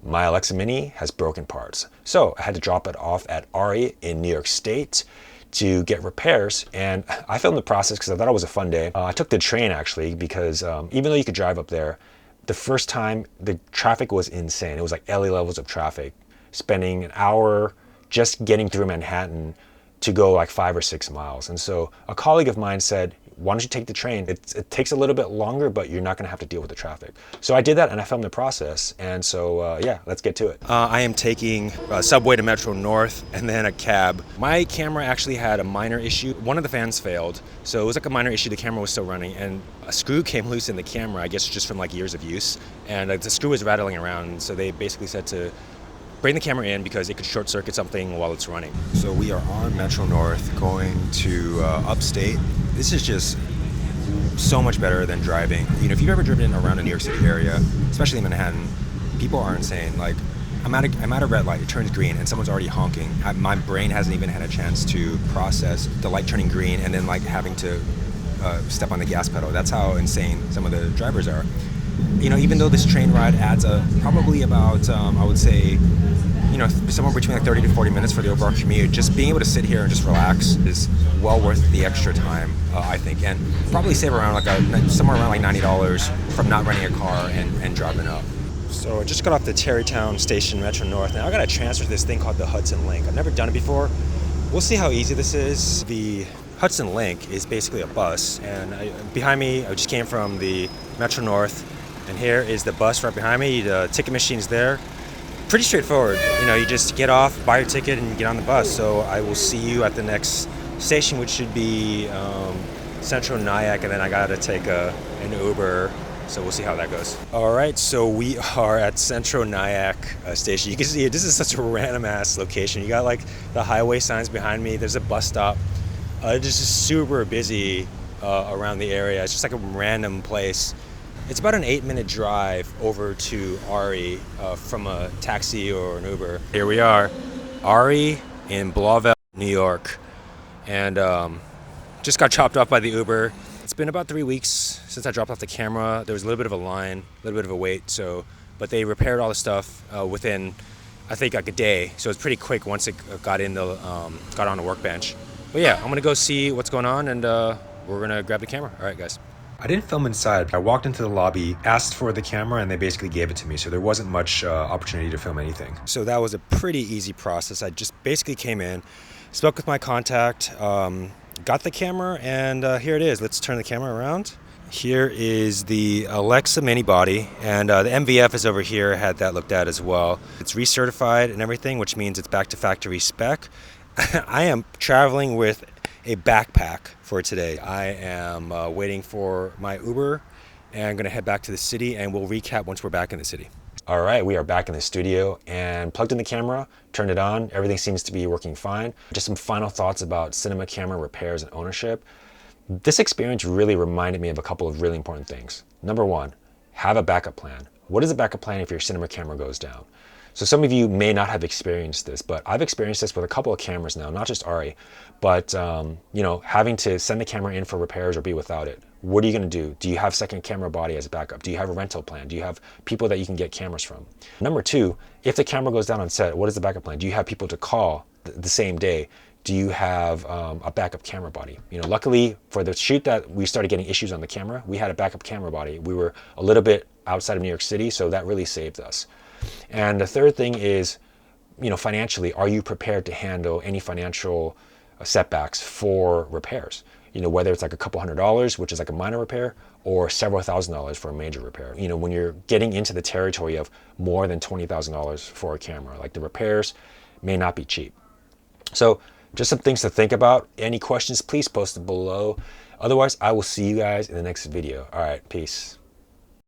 My Alexa Mini has broken parts. So I had to drop it off at ARRI in New York State to get repairs, and I filmed the process because I thought it was a fun day. I took the train actually because even though you could drive up there, the first time the traffic was insane. It was like LA levels of traffic, spending an hour just getting through Manhattan to go like 5 or 6 miles. And so a colleague of mine said, why don't you take the train? It takes a little bit longer, but you're not gonna have to deal with the traffic. So I did that and I filmed the process. And so yeah, let's get to it. I am taking a subway to Metro North and then a cab. My camera actually had a minor issue. One of the fans failed. So it was like a minor issue. The camera was still running and a screw came loose in the camera, I guess just from like years of use. And the screw was rattling around. So they basically said to bring the camera in because it could short circuit something while it's running. So we are on Metro North going to upstate. This is just so much better than driving. You know, if you've ever driven around the New York City area, especially in Manhattan, people are insane. Like, I'm at a red light, it turns green, and someone's already honking. My brain hasn't even had a chance to process the light turning green and then like having to step on the gas pedal. That's how insane some of the drivers are. You know, even though this train ride adds probably about, I would say, you know, somewhere between like 30 to 40 minutes for the overall commute, just being able to sit here and just relax is well worth the extra time, I think, and probably save around like somewhere around like $90 from not renting a car and driving up. So I just got off the Tarrytown station, Metro North. Now I got to transfer to this thing called the Hudson Link. I've never done it before. We'll see how easy this is. The Hudson Link is basically a bus, and behind me, I just came from the Metro North, and here is the bus right behind me. The ticket machine's there. Pretty straightforward. You know, you just get off, buy your ticket, and get on the bus. So I will see you at the next station, which should be Central Nyack, and then I gotta take an Uber. So we'll see how that goes. All right, so we are at Central Nyack station. You can see this is such a random ass location. You got like the highway signs behind me. There's a bus stop. It's just super busy around the area. It's just like a random place. It's about an 8-minute drive over to ARRI from a taxi or an Uber. Here we are, ARRI in Blauvelt, New York. And just got chopped off by the Uber. It's been about 3 weeks since I dropped off the camera. There was a little bit of a line, a little bit of a wait. But they repaired all the stuff within, I think, like a day. So it's pretty quick once it got on the workbench. But yeah, I'm gonna go see what's going on and we're gonna grab the camera. All right, guys. I didn't film inside. I walked into the lobby, asked for the camera, and they basically gave it to me. So there wasn't much opportunity to film anything. So that was a pretty easy process. I just basically came in, spoke with my contact, got the camera, and here it is. Let's turn the camera around. Here is the Alexa Mini body, and the MVF is over here. Had that looked at as well. It's recertified and everything, which means it's back to factory spec. I am traveling with a backpack for today. I am waiting for my Uber and I'm gonna head back to the city, and we'll recap once we're back in the city. All right, we are back in the studio and plugged in the camera, turned it on. Everything seems to be working fine. Just some final thoughts about cinema camera repairs and ownership. This experience really reminded me of a couple of really important things. Number one, have a backup plan. What is a backup plan if your cinema camera goes down? So some of you may not have experienced this, but I've experienced this with a couple of cameras now, not just ARRI, but you know, having to send the camera in for repairs or be without it. What are you going to do? Do you have second camera body as a backup? Do you have a rental plan? Do you have people that you can get cameras from? Number two, if the camera goes down on set, what is the backup plan? Do you have people to call the same day? Do you have a backup camera body? You know, luckily for the shoot that we started getting issues on the camera, we had a backup camera body. We were a little bit outside of New York City, so that really saved us. And the third thing is, you know, financially, are you prepared to handle any financial setbacks for repairs? You know, whether it's like a couple $100s, which is like a minor repair, or several $1,000s for a major repair. You know, when you're getting into the territory of more than $20,000 for a camera, like the repairs may not be cheap. So just some things to think about. Any questions, please post them below. Otherwise, I will see you guys in the next video. All right, peace.